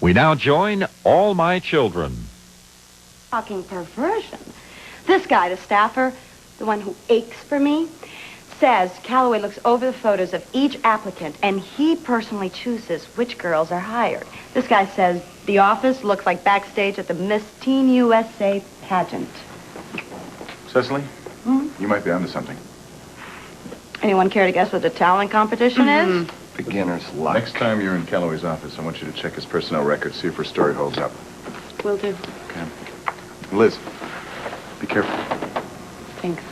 We now join All My Children. Talking perversion. This guy, the staffer, the one who aches for me, says Calloway looks over the photos of each applicant and he personally chooses which girls are hired. This guy says the office looks like backstage at the Miss Teen USA pageant. Cecily, you might be onto something. Anyone care to guess what the talent competition is? Beginner's luck. Next time you're in Calloway's office, I want you to check his personnel records, see if her story holds up. Will do. Okay. Liz, be careful. Thanks.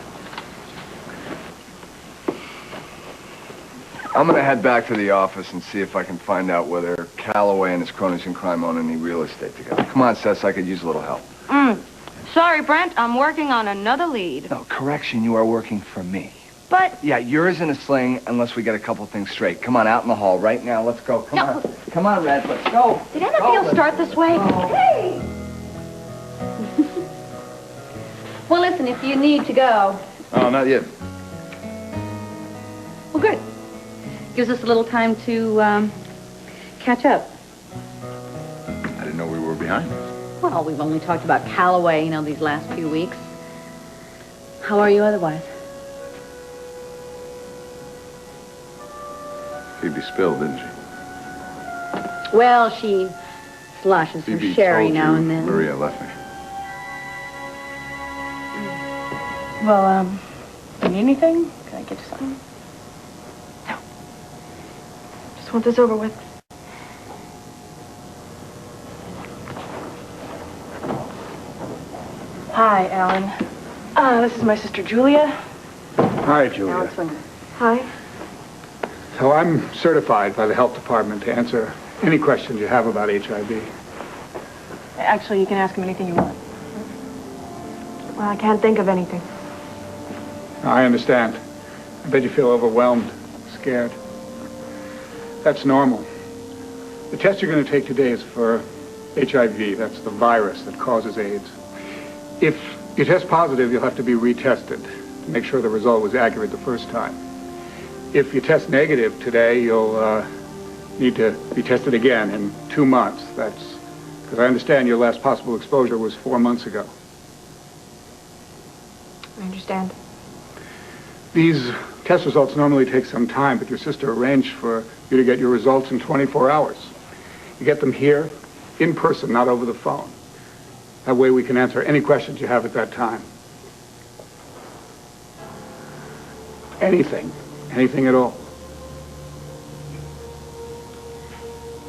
I'm gonna head back to the office and see if I can find out whether Calloway and his cronies in crime own any real estate together. Come on, Cess, I could use a little help. Sorry, Brent, I'm working on another lead. No, correction, you are working for me. But... Yeah, yours in a sling unless we get a couple things straight. Come on, out in the hall right now. Let's go. Come on. Come on, Red, let's go. Did any of you start this way? Hey! Well, listen, if you need to go. Oh, not yet. Well, good. Gives us a little time to catch up. I didn't know we were behind. Well, we've only talked about Calloway, you know, these last few weeks. How are you otherwise? Phoebe spilled, didn't she? Well, she sloshes her Phoebe sherry told now you and then. Maria left me. Well, you need anything? Can I get you something? No. Just want this over with. Hi, Alan. This is my sister Julia. Hi, Julia. Alan Swinger. Hi. So I'm certified by the health department to answer any questions you have about HIV. Actually, you can ask him anything you want. Well, I can't think of anything. I understand. I bet you feel overwhelmed, scared. That's normal. The test you're going to take today is for HIV. That's the virus that causes AIDS. If you test positive, you'll have to be retested to make sure the result was accurate the first time. If you test negative today, you'll need to be tested again in 2 months. That's because I understand your last possible exposure was 4 months ago. I understand. These test results normally take some time, but your sister arranged for you to get your results in 24 hours. You get them here, in person, not over the phone. That way we can answer any questions you have at that time. Anything. Anything at all.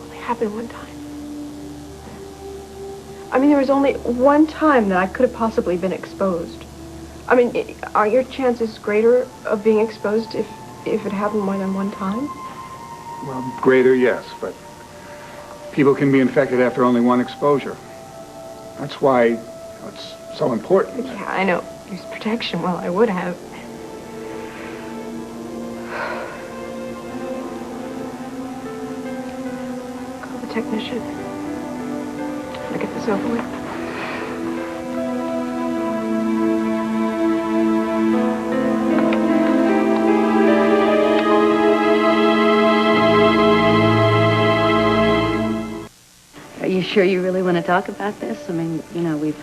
Only happened one time. I mean, there was only one time that I could have possibly been exposed. I mean, are your chances greater of being exposed if it happened more than one time? Well, greater, yes, but people can be infected after only one exposure. That's why it's so important. Yeah, I know. Use protection. Well, I would have. Call the technician. I'll get this over with. Are you sure you really want to talk about this? I mean, you know, we've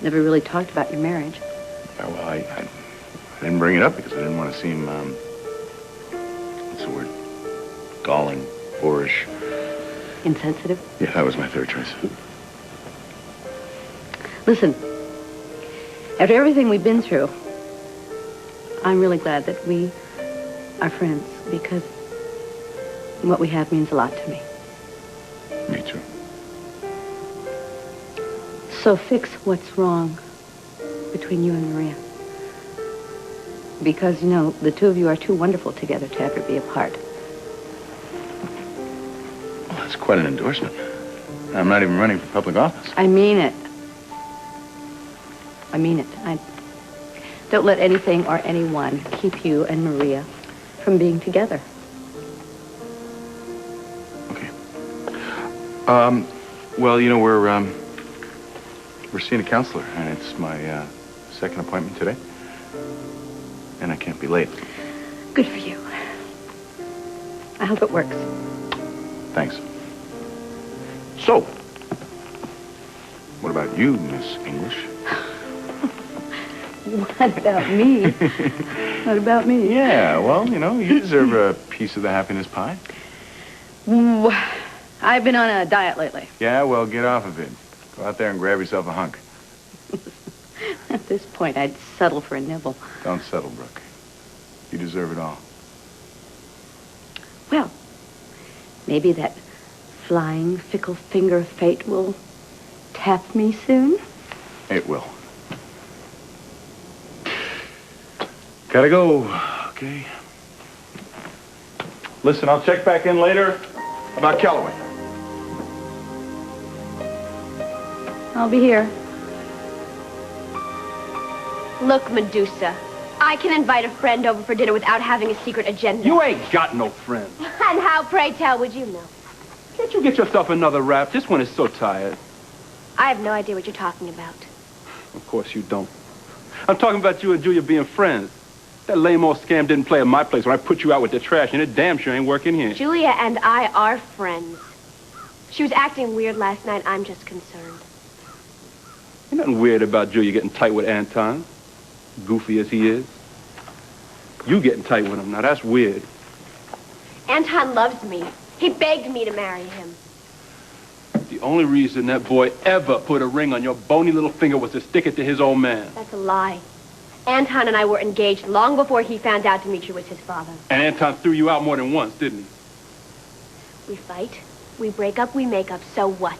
never really talked about your marriage. Well, I didn't bring it up because I didn't want to seem, what's the word? Galling, boorish. Insensitive? Yeah, that was my third choice. Listen, after everything we've been through, I'm really glad that we are friends because what we have means a lot to me. Me too. So fix what's wrong between you and Maria. Because, you know, the two of you are too wonderful together to ever be apart. Well, that's quite an endorsement. I'm not even running for public office. I mean it. I mean it. Don't let anything or anyone keep you and Maria from being together. Okay. Well, you know, we're seeing a counselor, and it's my second appointment today. And I can't be late. Good for you. I hope it works. Thanks. So, what about you, Miss English? What about me? What about me? Yeah, well, you know, you deserve a piece of the happiness pie. Ooh, I've been on a diet lately. Yeah, well, get off of it. Go out there and grab yourself a hunk. At this point, I'd settle for a nibble. Don't settle, Brooke. You deserve it all. Well, maybe that flying, fickle finger of fate will tap me soon. It will. Gotta go, okay? Listen, I'll check back in later about Calloway. I'll be here. Look, Medusa, I can invite a friend over for dinner without having a secret agenda. You ain't got no friends. And how, pray tell, would you know? Can't you get yourself another wrap? This one is so tired. I have no idea what you're talking about. Of course you don't. I'm talking about you and Julia being friends. That lame old scam didn't play at my place when I put you out with the trash, and it damn sure ain't working here. Julia and I are friends. She was acting weird last night. I'm just concerned. Ain't nothing weird about Julia getting tight with Anton, goofy as he is. You getting tight with him, now that's weird. Anton loves me. He begged me to marry him. The only reason that boy ever put a ring on your bony little finger was to stick it to his old man. That's a lie. Anton and I were engaged long before he found out Dimitri was his father. And Anton threw you out more than once, didn't he? We fight, we break up, we make up, so what?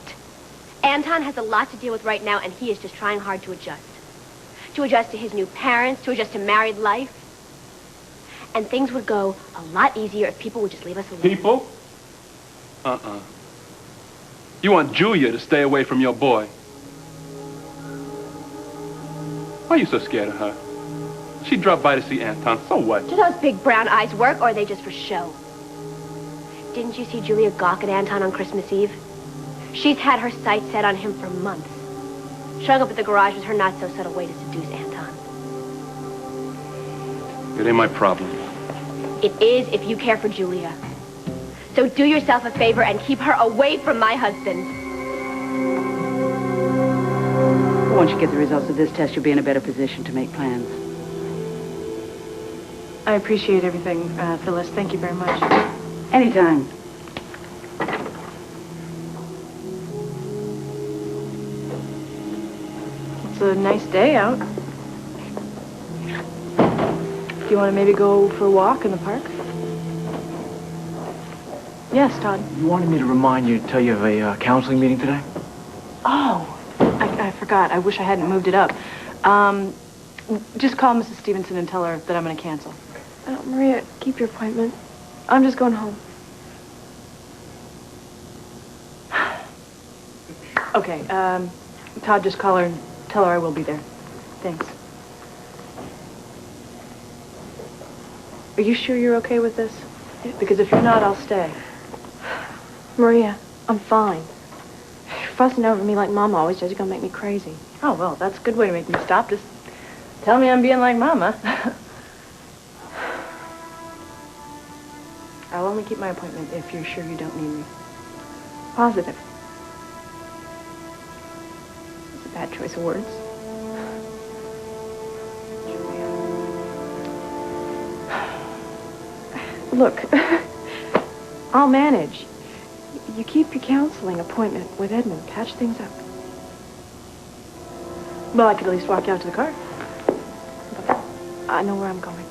Anton has a lot to deal with right now, and he is just trying hard to adjust. To adjust to his new parents, to adjust to married life. And things would go a lot easier if people would just leave us alone. People? You want Julia to stay away from your boy. Why are you so scared of her? She dropped by to see Anton, so what? Do those big brown eyes work, or are they just for show? Didn't you see Julia gawk at Anton on Christmas Eve? She's had her sights set on him for months. Showing up at the garage was her not-so-subtle way to seduce Anton. It ain't my problem. It is if you care for Julia. So do yourself a favor and keep her away from my husband. Once you get the results of this test, you'll be in a better position to make plans. I appreciate everything, Phyllis. Thank you very much. Anytime. It's a nice day out. Do you want to maybe go for a walk in the park? Yes, Todd. You wanted me to remind you to tell you of a counseling meeting today? Oh, I forgot. I wish I hadn't moved it up. Just call Mrs. Stevenson and tell her that I'm going to cancel. Maria, keep your appointment. I'm just going home. Okay, Todd, just call her and tell her I will be there. Thanks. Are you sure you're okay with this? Because if you're not, I'll stay. Maria, I'm fine. You're fussing over me like Mama always does. You're gonna make me crazy. Oh, well, that's a good way to make me stop. Just tell me I'm being like Mama. I'll only keep my appointment if you're sure you don't need me. Positive. It's a bad choice of words. Look, I'll manage. You keep your counseling appointment with Edmund. Patch things up. Well, I could at least walk you out to the car. But I know where I'm going.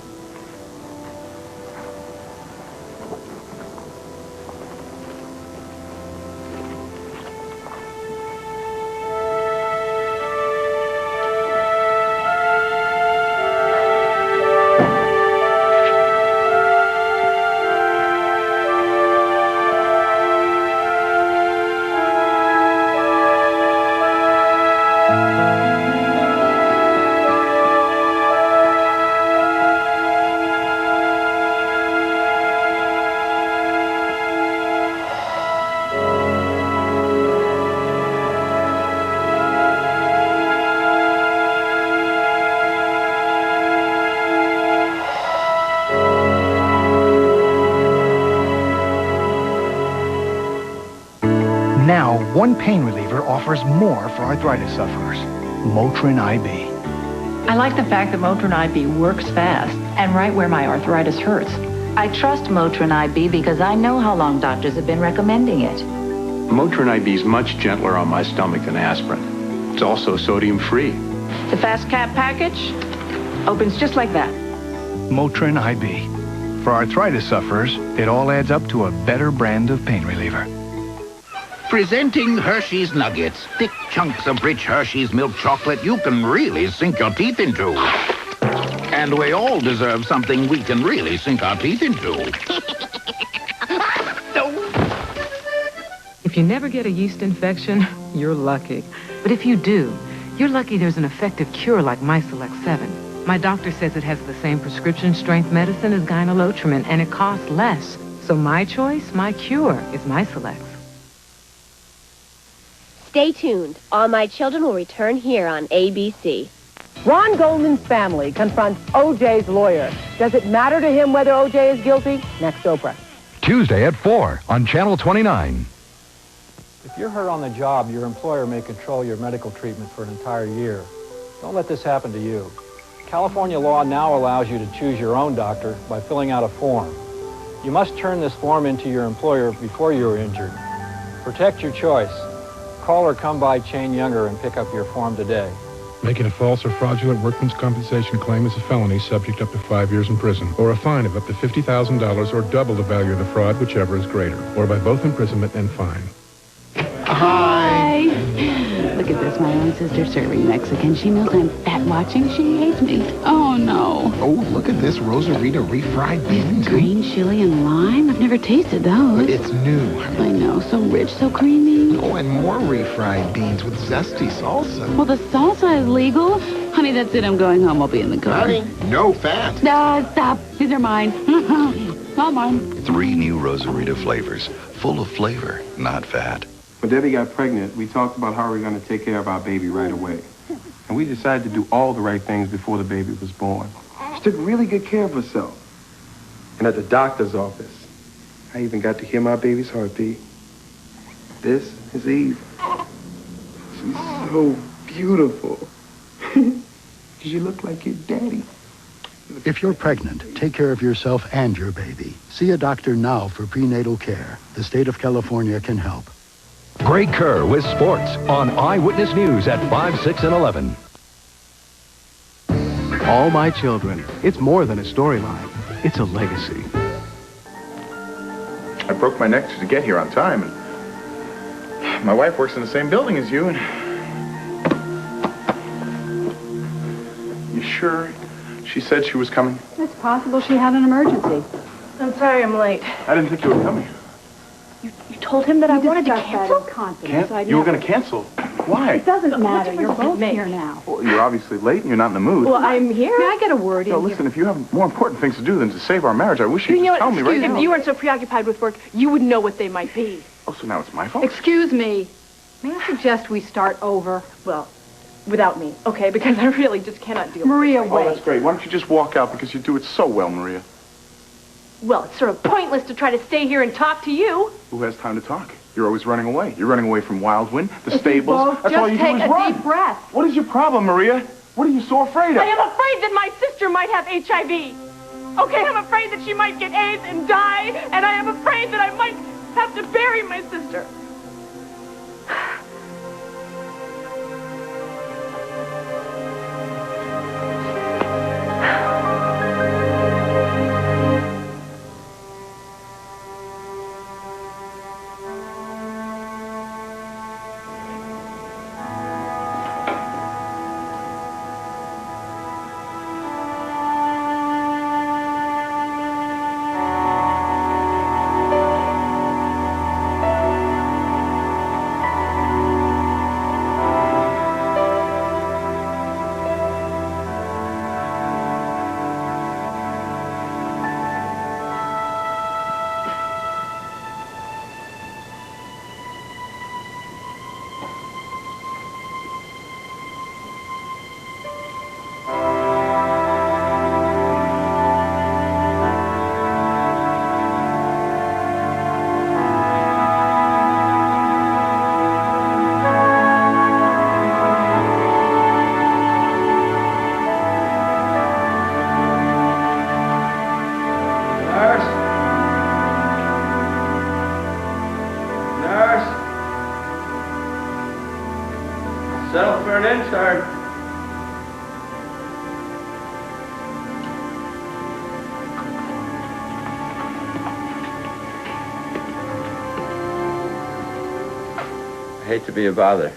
Now, one pain reliever offers more for arthritis sufferers. Motrin IB. I like the fact that Motrin IB works fast and right where my arthritis hurts. I trust Motrin IB because I know how long doctors have been recommending it. Motrin IB is much gentler on my stomach than aspirin. It's also sodium-free. The fast cap package opens just like that. Motrin IB. For arthritis sufferers, it all adds up to a better brand of pain reliever. Presenting Hershey's Nuggets. Thick chunks of rich Hershey's milk chocolate you can really sink your teeth into. And we all deserve something we can really sink our teeth into. If you never get a yeast infection, you're lucky. But if you do, you're lucky there's an effective cure like Myselect 7. My doctor says it has the same prescription strength medicine as gynolotrimine, and it costs less. So my choice, my cure, is Myselect. Stay tuned. All My Children will return here on ABC. Ron Goldman's family confronts O.J.'s lawyer. Does it matter to him whether O.J. is guilty? Next, Oprah. Tuesday at 4 on Channel 29. If you're hurt on the job, your employer may control your medical treatment for an entire year. Don't let this happen to you. California law now allows you to choose your own doctor by filling out a form. You must turn this form into your employer before you are injured. Protect your choice. Call or come by Chain Younger and pick up your form today. Making a false or fraudulent workman's compensation claim is a felony subject up to 5 years in prison, or a fine of up to $50,000 or double the value of the fraud, whichever is greater, or by both imprisonment and fine. Hi. Look at this, my own sister serving Mexican. She knows I'm fat watching. She hates me. Oh, no. Oh, look at this Rosarita refried beans. Green chili and lime? I've never tasted those. It's new. I know, so rich, so creamy. Oh, and more refried beans with zesty salsa. Well, the salsa is legal. Honey, that's it. I'm going home. I'll be in the car. Honey, no fat. No, stop. These are mine. Not mine. 3 new Rosarita flavors, full of flavor, not fat. When Debbie got pregnant, we talked about how we were going to take care of our baby right away. And we decided to do all the right things before the baby was born. She took really good care of herself. And at the doctor's office, I even got to hear my baby's heartbeat. This is Eve. She's so beautiful. You look like your daddy. If you're pregnant, take care of yourself and your baby. See a doctor now for prenatal care. The state of California can help. Greg Kerr with sports on Eyewitness News at 5, 6, and 11. All My Children. It's more than a storyline. It's a legacy. I broke my neck to get here on time, and my wife works in the same building as you, and... You sure she said she was coming? It's possible she had an emergency. I'm sorry I'm late. I didn't think you were coming. You told him that I wanted to cancel? You were going to cancel? Why? It doesn't matter. You're both here now. Well, you're obviously late and you're not in the mood. Well, I'm here. May I get a word in listen, if you have more important things to do than to save our marriage, I wish you'd tell me right now. If you weren't so preoccupied with work, you wouldn't know what they might be. Oh, so now it's my fault? Excuse me. May I suggest we start over? Well, without me, okay? Because I really just cannot deal with it. Maria, wait. Oh, that's great. Why don't you just walk out because you do it so well, Maria? Well, it's sort of pointless to try to stay here and talk to you. Who has time to talk? You're always running away. You're running away from Wild Wind, the stables. That's all you do is run. Deep breath. What is your problem, Maria? What are you so afraid of? I am afraid that my sister might have HIV. Okay, I'm afraid that she might get AIDS and die, and I am afraid that I might have to bury my sister. for an intern. I hate to be a bother,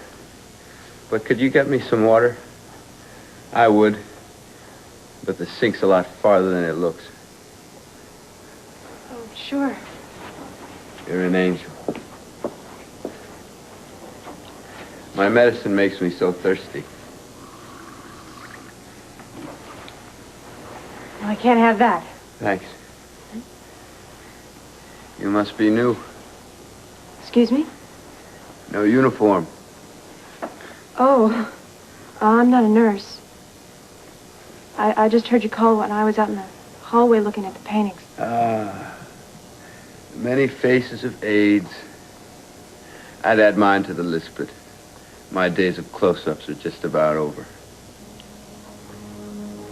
but could you get me some water? I would, but the sink's a lot farther than it looks. Oh, sure. You're an angel. My medicine makes me so thirsty. Well, I can't have that. Thanks. You must be new. Excuse me? No uniform. Oh, I'm not a nurse. I just heard you call when I was out in the hallway looking at the paintings. Ah, many faces of AIDS. I'd add mine to the list, but my days of close-ups are just about over.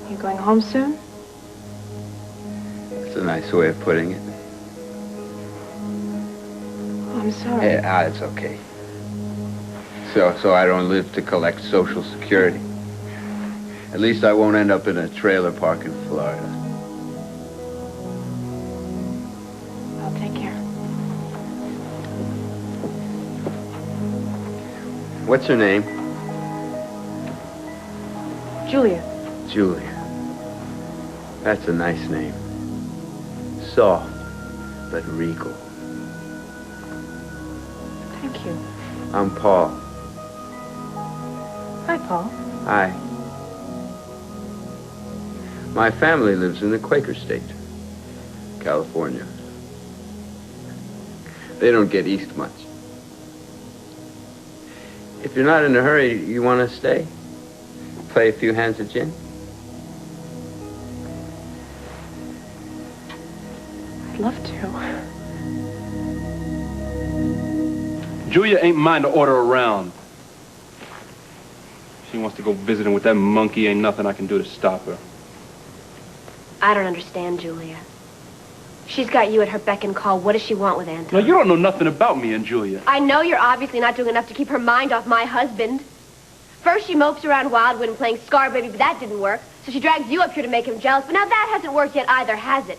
You going home soon? It's a nice way of putting it. Oh, I'm sorry. Hey, it's okay. So I don't live to collect Social Security. At least I won't end up in a trailer park in Florida. I'll take care. What's her name? Julia. Julia. That's a nice name. Soft, but regal. Thank you. I'm Paul. Hi, Paul. Hi. My family lives in the Quaker State, California. They don't get east much. If you're not in a hurry, you want to stay? Play a few hands of gin? I'd love to. Julia ain't mine to order around. She wants to go visiting with that monkey. Ain't nothing I can do to stop her. I don't understand, Julia. She's got you at her beck and call. What does she want with Anton? Now, you don't know nothing about me and Julia. I know you're obviously not doing enough to keep her mind off my husband. First, she mopes around Wildwood and playing Scar Baby, but that didn't work. So she drags you up here to make him jealous. But now that hasn't worked yet either, has it?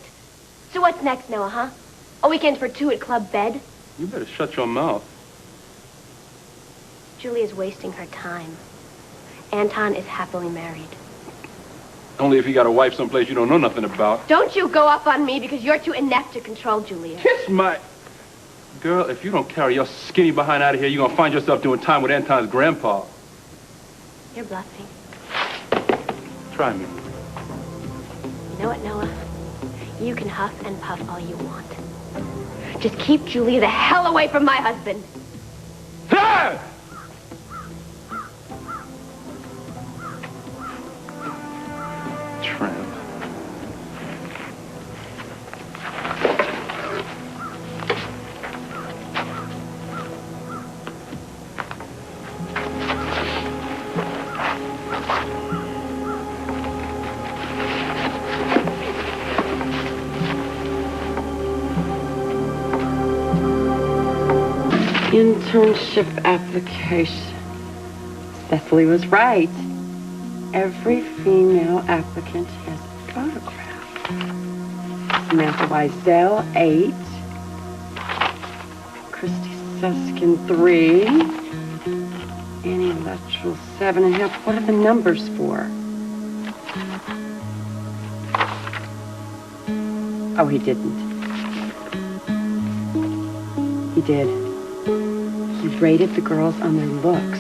So what's next, Noah, huh? A weekend for two at Club Bed? You better shut your mouth. Julia's wasting her time. Anton is happily married. Only if you got a wife someplace you don't know nothing about. Don't you go up on me because you're too inept to control Julia. Kiss my... Girl, if you don't carry your skinny behind out of here, you're going to find yourself doing time with Anton's grandpa. You're bluffing. Try me. You know what, Noah? You can huff and puff all you want. Just keep Julia the hell away from my husband. Ah! Tramp. Internship application. Cecily was right. Every female applicant has a photograph. Samantha Wiesel, 8. Christy Suskin, 3. Annie Luttrell, 7.5. What are the numbers for? Oh, he didn't. He did. He rated the girls on their looks.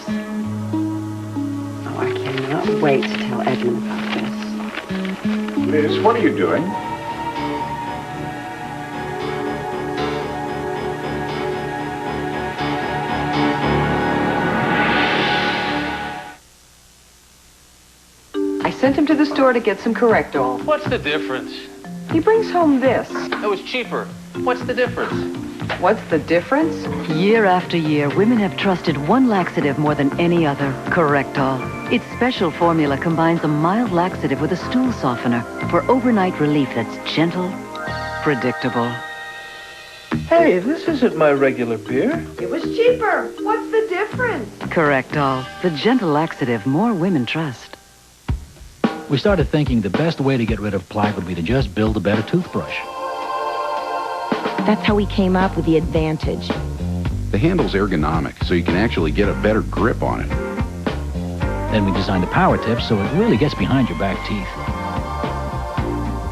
Oh, I cannot wait to tell Edmund about this. Liz, what are you doing? I sent him to the store to get some Correctol. What's the difference? He brings home this. It was cheaper. What's the difference? What's the difference? Year after year, women have trusted one laxative more than any other, Correctol. Its special formula combines a mild laxative with a stool softener for overnight relief that's gentle, predictable. Hey, this isn't my regular beer. It was cheaper. What's the difference? Correctol, the gentle laxative more women trust. We started thinking the best way to get rid of plaque would be to just build a better toothbrush. That's how we came up with the Advantage. The handle's ergonomic, so you can actually get a better grip on it. Then we designed the power tip so it really gets behind your back teeth.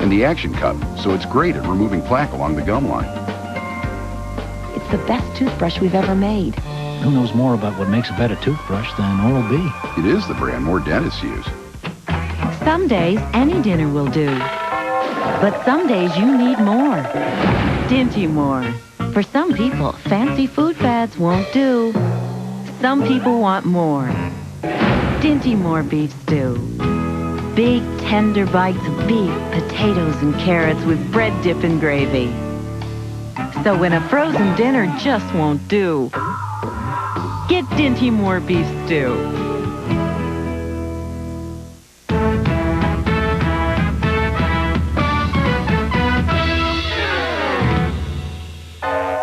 And the action cup, so it's great at removing plaque along the gum line. It's the best toothbrush we've ever made. Who knows more about what makes a better toothbrush than Oral-B? It is the brand more dentists use. Some days, any dinner will do. But some days you need more. Dinty more. For some people, fancy food fads won't do. Some people want more. Dinty more beef stew. Big, tender bites of beef, potatoes, and carrots with bread dip and gravy. So when a frozen dinner just won't do, get Dinty more beef stew.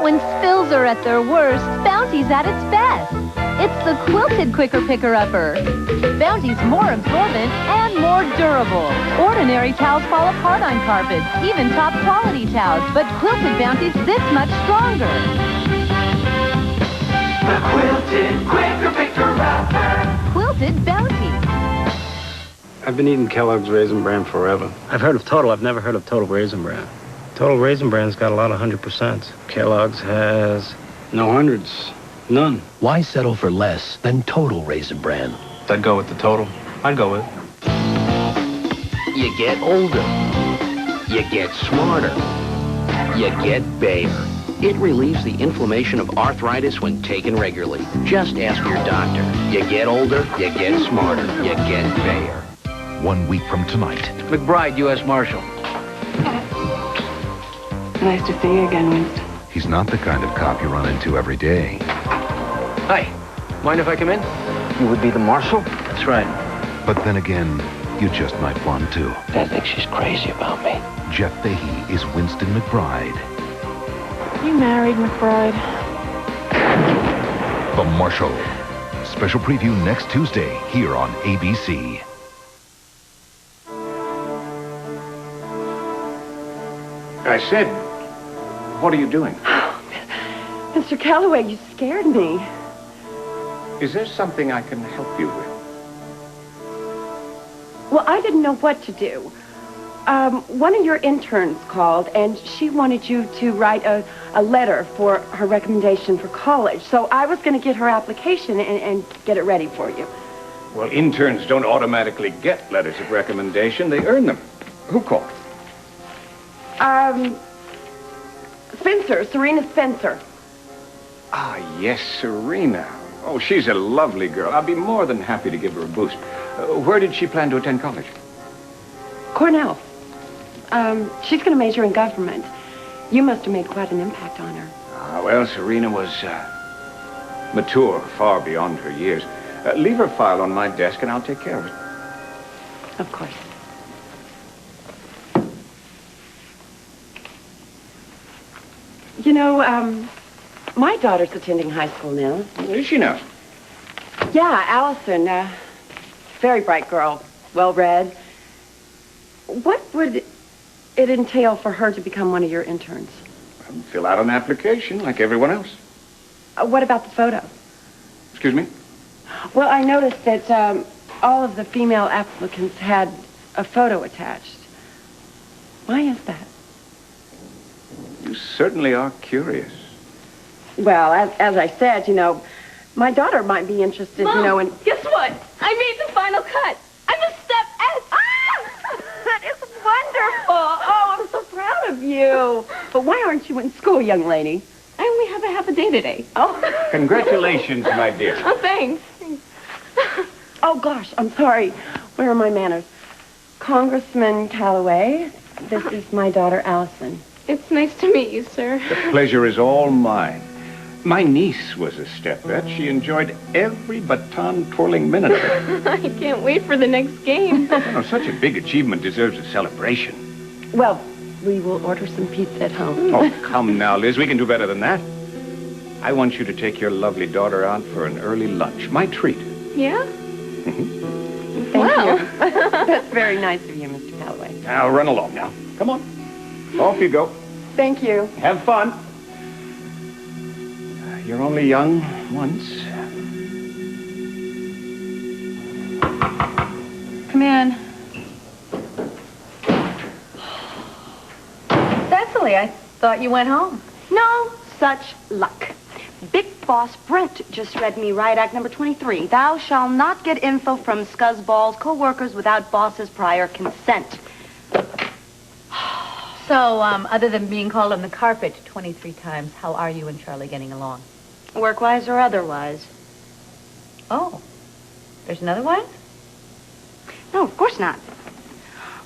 When spills are at their worst, Bounty's at its best. It's the quilted quicker picker-upper. Bounty's more absorbent and more durable. Ordinary towels fall apart on carpets, even top quality towels, but quilted Bounty's this much stronger. The quilted quicker picker-upper. Quilted Bounty. I've been eating Kellogg's Raisin Bran forever. I've heard of Total. I've never heard of Total Raisin Bran. Total Raisin Bran's got a lot of 100%. Kellogg's has no hundreds. None. Why settle for less than Total Raisin Bran? I'd go with the Total. I'd go with it. You get older. You get smarter. You get Bayer. It relieves the inflammation of arthritis when taken regularly. Just ask your doctor. You get older, you get smarter, you get Bayer. 1 week from tonight. McBride, U.S. Marshal. Nice to see you again, Winston. He's not the kind of cop you run into every day. Hi. Mind if I come in? You would be the marshal? That's right. But then again, you just might want to. Dad thinks she's crazy about me. Jeff Fahey is Winston McBride. You married, McBride. The Marshal. Special preview next Tuesday here on ABC. I said, what are you doing? Mr. Calloway, you scared me. Is there something I can help you with? Well, I didn't know what to do. One of your interns called, and she wanted you to write a letter for her recommendation for college. So I was going to get her application and get it ready for you. Well, interns don't automatically get letters of recommendation. They earn them. Who called? Spencer, Serena Spencer. Ah, yes, Serena. Oh, she's a lovely girl. I'll be more than happy to give her a boost. Where did she plan to attend college? Cornell. She's going to major in government. You must have made quite an impact on her. Ah, well, Serena was mature, far beyond her years. Leave her file on my desk and I'll take care of it. Of course. You know, my daughter's attending high school now. What is she now? Yeah, Allison. Very bright girl, well-read. What would it entail for her to become one of your interns? Fill out an application like everyone else. What about the photo? Excuse me? Well, I noticed that all of the female applicants had a photo attached. Why is that? You certainly are curious. Well, as I said, you know, my daughter might be interested, Mom, you know, in... guess what? I made the final cut. I'm a step S. Ah! That is wonderful. Oh, I'm so proud of you. But why aren't you in school, young lady? I only have a half a day today. Oh. Congratulations, my dear. Oh, thanks. Oh, gosh, I'm sorry. Where are my manners? Congressman Calloway, this is my daughter, Allison. It's nice to meet you, sir. The pleasure is all mine. My niece was a stepette. She enjoyed every baton-twirling minute of it. I can't wait for the next game. You know, such a big achievement deserves a celebration. Well, We will order some pizza at home. Oh, come now, Liz. We can do better than that. I want you to take your lovely daughter out for an early lunch. My treat. Yeah? Mm-hmm. Thank you. That's very nice of you, Mr. Calloway. Now, run along now. Come on. Off you go. Thank you. Have fun. You're only young once. Come in. Cecily, I thought you went home. No such luck. Big Boss Brent just read me Riot Act number 23. Thou shalt not get info from scuzzballs, co-workers without boss's prior consent. So, other than being called on the carpet 23 times, how are you and Charlie getting along? Work-wise or otherwise? Oh, there's another one? No, of course not.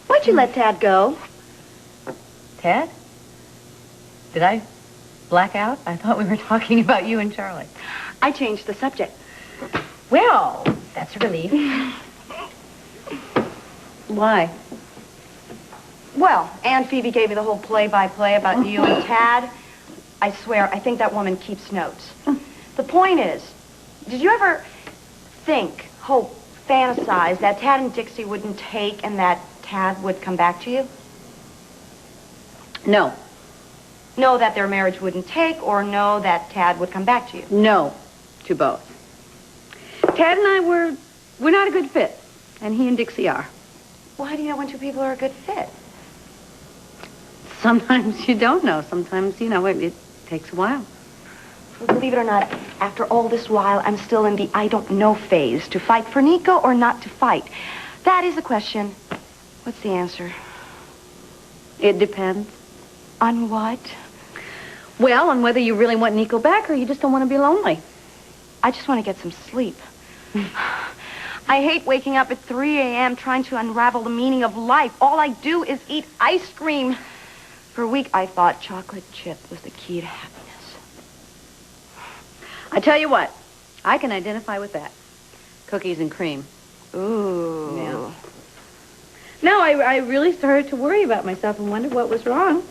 Why'd you let Tad go? Ted? Did I black out? I thought we were talking about you and Charlie. I changed the subject. Well, that's a relief. Why? Well, Aunt Phoebe gave me the whole play-by-play about you and Tad. I swear, I think that woman keeps notes. The point is, did you ever think, hope, fantasize that Tad and Dixie wouldn't take and that Tad would come back to you? No. Know that their marriage wouldn't take, or know that Tad would come back to you? No to both. Tad and I we're not a good fit, and he and Dixie are. Well, how do you know when two people are a good fit? Sometimes you don't know. Sometimes, it takes a while. Well, believe it or not, after all this while, I'm still in the I don't know phase. To fight for Nico or not to fight? That is the question. What's the answer? It depends. On what? Well, on whether you really want Nico back or you just don't want to be lonely. I just want to get some sleep. I hate waking up at 3 a.m. trying to unravel the meaning of life. All I do is eat ice cream. For a week, I thought chocolate chip was the key to happiness. I tell you what, I can identify with that. Cookies and cream. Ooh. Yeah. No, I really started to worry about myself and wondered what was wrong.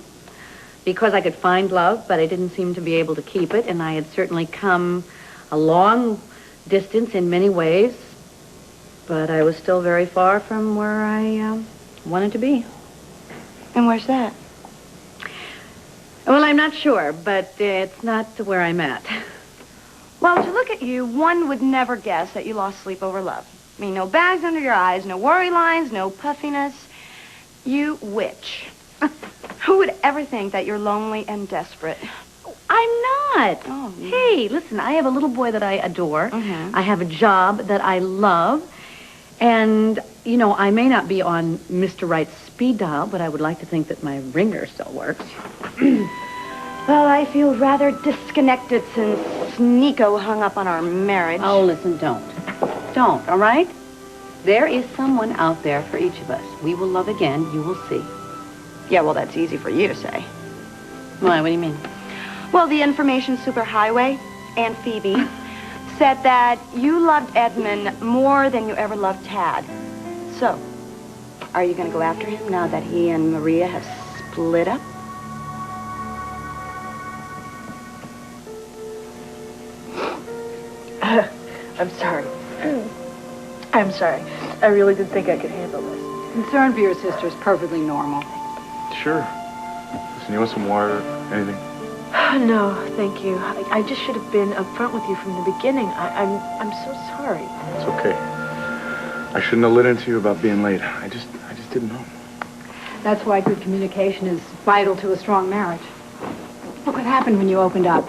Because I could find love, but I didn't seem to be able to keep it, and I had certainly come a long distance in many ways, but I was still very far from where I wanted to be. And where's that? Well, I'm not sure, but it's not where I'm at. Well, to look at you, one would never guess that you lost sleep over love. I mean, no bags under your eyes, no worry lines, no puffiness. You witch. Who would ever think that you're lonely and desperate? I'm not. Oh, yeah. Hey, listen, I have a little boy that I adore. Mm-hmm. I have a job that I love. And, I may not be on Mr. Right's speed dial, but I would like to think that my ringer still works. Well, I feel rather disconnected since Nico hung up on our marriage. Oh, listen, don't. Don't, all right? There is someone out there for each of us. We will love again, you will see. Yeah, well, that's easy for you to say. Why, what do you mean? Well, the information superhighway, Aunt Phoebe, said that you loved Edmund more than you ever loved Tad. So, are you going to go after him now that he and Maria have split up? I'm sorry. I'm sorry. I really didn't think I could handle this. Concern for your sister is perfectly normal. Sure. Listen, you want some water? Anything? No, thank you. I just should have been upfront with you from the beginning. I'm so sorry. It's okay. I shouldn't have lit into you about being late. I just didn't know. That's why good communication is vital to a strong marriage. Look what happened when you opened up,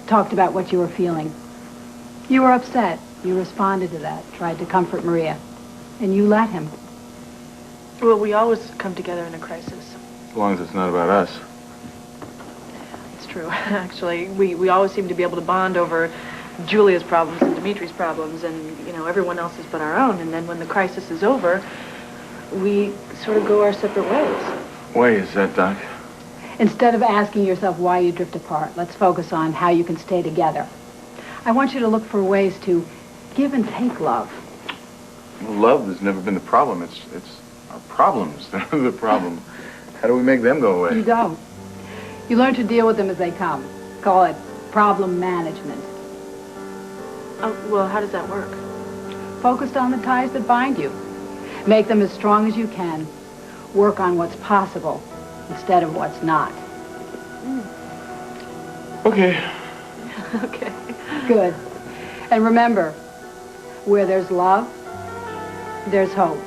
talked about what you were feeling. You were upset. You responded to that, tried to comfort Maria. And you let him. Well, we always come together in a crisis. As long as it's not about us. It's true. Actually, we always seem to be able to bond over Julia's problems and Dimitri's problems and, everyone else's but our own. And then when the crisis is over, we sort of go our separate ways. Why is that, Doc? Instead of asking yourself why you drift apart, let's focus on how you can stay together. I want you to look for ways to give and take love. Well, love has never been the problem. It's our problems that are the problem. How do we make them go away? You don't. You learn to deal with them as they come. Call it problem management. Oh, well, how does that work? Focused on the ties that bind you. Make them as strong as you can. Work on what's possible instead of what's not. Okay. Okay. Good. And remember, where there's love, there's hope.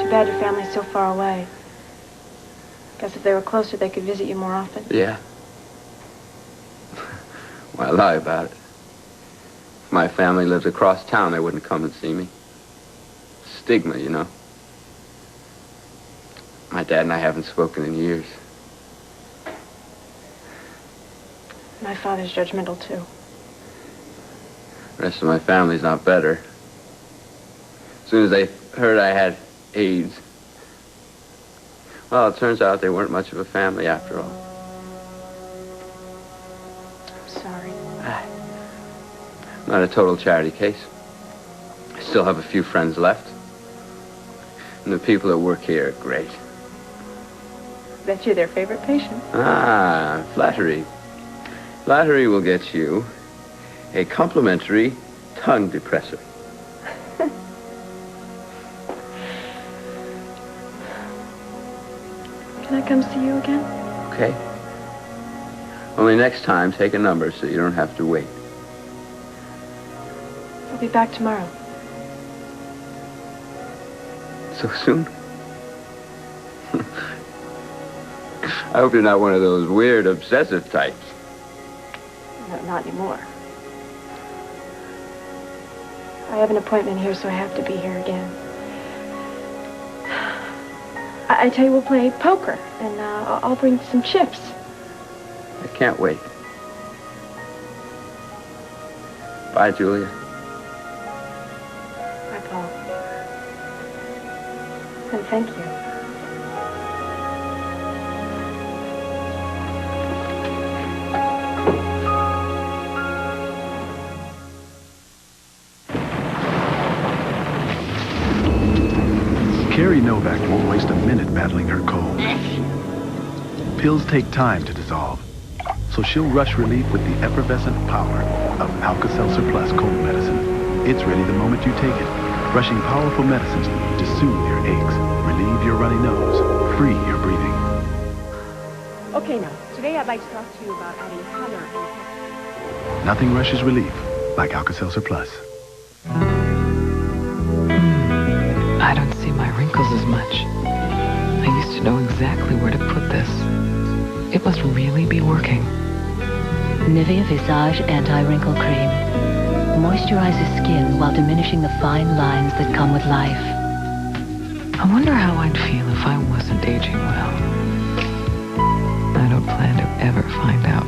Too bad your family's so far away. Guess if they were closer, they could visit you more often. Yeah. Why lie about it? If my family lived across town, they wouldn't come and see me. Stigma, you know. My dad and I haven't spoken in years. My father's judgmental, too. The rest of my family's not better. As soon as they heard I had AIDS, well, it turns out they weren't much of a family after all. I'm sorry. Not a total charity case. I still have a few friends left. And the people that work here are great. Bet you're their favorite patient. Ah, flattery. Flattery will get you a complimentary tongue depressor. Can I come see you again? Okay? Only next time, take a number so you don't have to wait. I'll be back tomorrow. So soon? I hope you're not one of those weird, obsessive types. No, not anymore. I have an appointment here, so I have to be here again. I tell you, we'll play poker, and I'll bring some chips. I can't wait. Bye, Julia. Bye, Paul. And thank you. Carrie Novak won't waste a minute battling her cold. Pills take time to dissolve, so she'll rush relief with the effervescent power of Alka-Seltzer Plus cold medicine. It's ready the moment you take it, rushing powerful medicines to soothe your aches, relieve your runny nose, free your breathing. Okay, now, today I'd like to talk to you about adding color and... Nothing rushes relief like Alka-Seltzer Plus. I don't see my wrinkles as much. I used to know exactly where to put this. It must really be working. Nivea Visage Anti-Wrinkle Cream. Moisturizes skin while diminishing the fine lines that come with life. I wonder how I'd feel if I wasn't aging well. I don't plan to ever find out.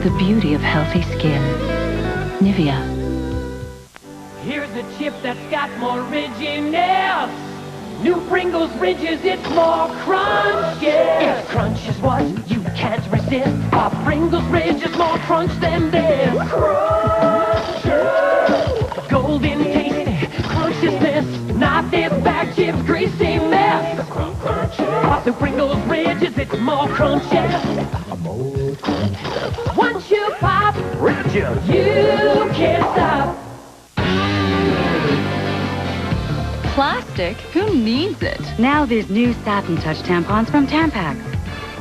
The beauty of healthy skin. Nivea. Here's a chip that's got more ridginess. New Pringles Ridges, it's more crunchy. If crunch is what you can't resist, a Pringles Ridge is more crunch than this. Crunchy. Golden tasty crunchiness, not this bag chip's greasy mess. The Pringles Ridges, it's more crunchy. Once you pop, Ridges, you can't stop. Plastic? Who needs it? Now there's new Satin Touch tampons from Tampax.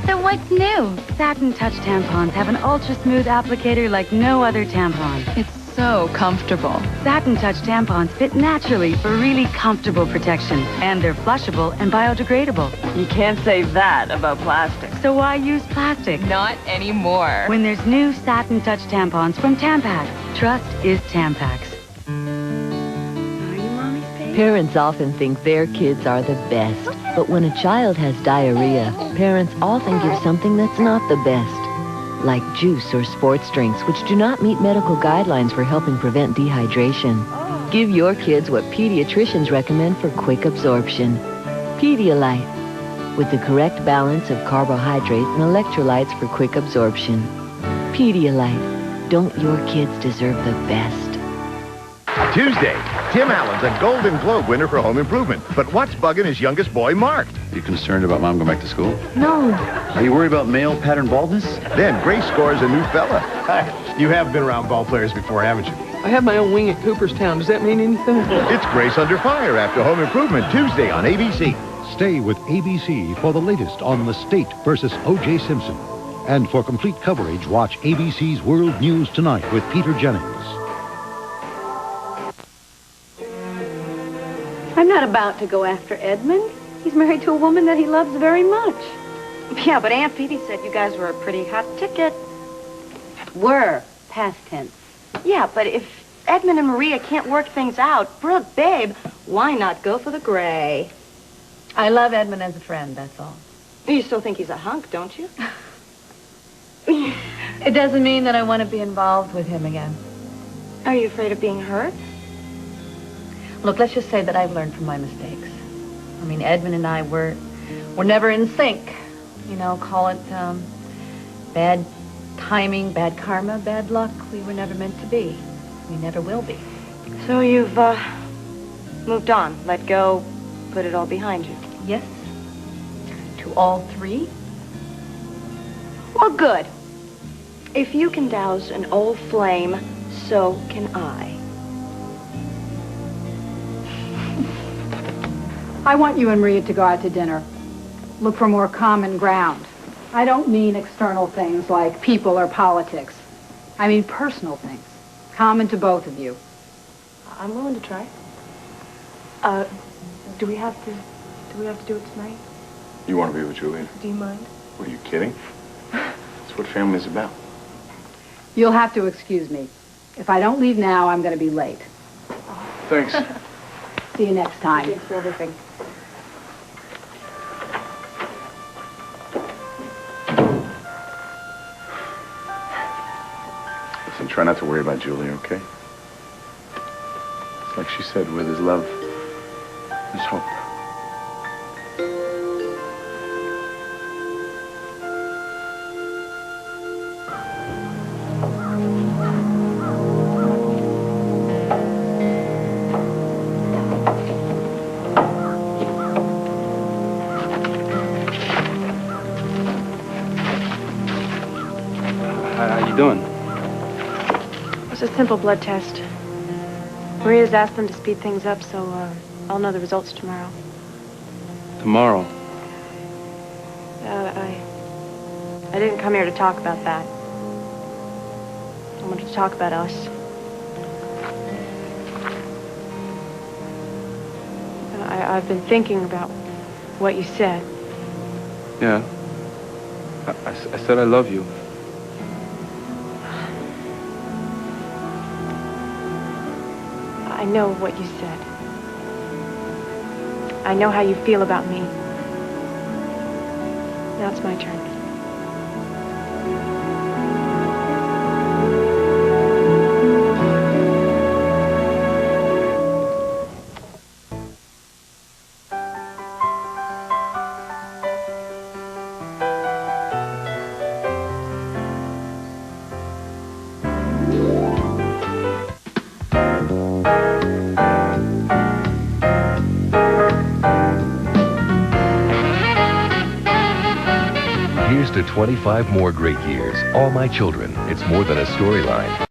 So what's new? Satin Touch tampons have an ultra-smooth applicator like no other tampon. It's so comfortable. Satin Touch tampons fit naturally for really comfortable protection. And they're flushable and biodegradable. You can't say that about plastic. So why use plastic? Not anymore. When there's new Satin Touch tampons from Tampax. Trust is Tampax. Parents often think their kids are the best. But when a child has diarrhea, parents often give something that's not the best. Like juice or sports drinks, which do not meet medical guidelines for helping prevent dehydration. Give your kids what pediatricians recommend for quick absorption. Pedialyte, with the correct balance of carbohydrates and electrolytes for quick absorption. Pedialyte, don't your kids deserve the best? Tuesday, Tim Allen's a Golden Globe winner for Home Improvement. But what's bugging his youngest boy, Mark? You concerned about Mom going back to school? No. Are you worried about male pattern baldness? Then Grace scores a new fella. Hi. You have been around ball players before, haven't you? I have my own wing at Cooperstown. Does that mean anything? It's Grace Under Fire after Home Improvement, Tuesday on ABC. Stay with ABC for the latest on the state versus O.J. Simpson. And for complete coverage, watch ABC's World News Tonight with Peter Jennings. I'm not about to go after Edmund. He's married to a woman that he loves very much. Yeah, but Aunt Phoebe said you guys were a pretty hot ticket. Were, past tense. Yeah, but if Edmund and Maria can't work things out, Brooke, babe, why not go for the gray? I love Edmund as a friend, that's all. You still think he's a hunk, don't you? It doesn't mean that I want to be involved with him again. Are you afraid of being hurt? Look, let's just say that I've learned from my mistakes. I mean, Edmund and I were never in sync. You know, call it bad timing, bad karma, bad luck. We were never meant to be. We never will be. So you've moved on, let go, put it all behind you? Yes. To all three? Well, good. If you can douse an old flame, so can I. I want you and Maria to go out to dinner. Look for more common ground. I don't mean external things like people or politics. I mean personal things, common to both of you. I'm willing to try. Do we have to do it tonight? You want to be with Julia? Do you mind? What, are you kidding? That's what family's about. You'll have to excuse me. If I don't leave now, I'm going to be late. Thanks. See you next time. Thanks for everything. Listen, try not to worry about Julia, okay? It's like she said, where there's love, there's hope. How you doing? It's a simple blood test. Maria's asked them to speed things up, so I'll know the results tomorrow. Tomorrow. I didn't come here to talk about that. I wanted to talk about us. I've been thinking about what you said. Yeah. I said I love you. I know what you said. I know how you feel about me. Now it's my turn. Here's to 25 more great years. All My Children. It's more than a storyline.